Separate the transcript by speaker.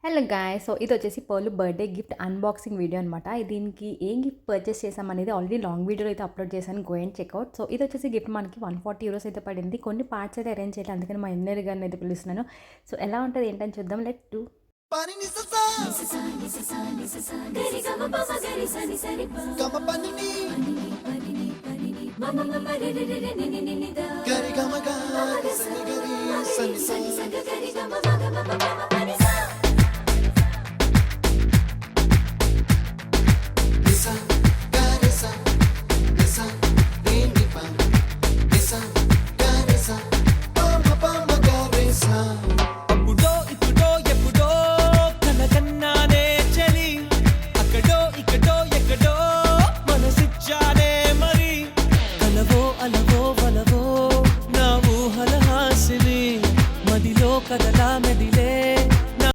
Speaker 1: Hello guys! So ఇదొచ్చేసి Pearl birthday gift unboxing video అనమాట. దీనికి ఏం గిఫ్ట్ పర్చేస్ చేశామనేది ఆల్రెడీ లాంగ్ వీడియోలో అయితే అప్లోడ్ చేశాను. Go and check out. సో ఇదొచ్చేసి గిఫ్ట్ మనకి 140 యూరోస్ అయితే పడింది. కొన్ని పార్ట్స్ అయితే అరేంజ్ చేయలేదు. అందుకని మా ఇంజనీర్ గారిని అయితే పిలుస్తున్నాను. సో ఎలా ఉంటది ఏంటని చూద్దాం. Let's do.
Speaker 2: పని నిససా నిససా నిససా నిససా గరి గమ పమ గరి సని సరి ప గమ పనిని పనిని పనిని మమ మమ రి రి రి ని ని ని ని ద గరి గమ గ సని గరి సని సని గరి గమ మగ మమ మమ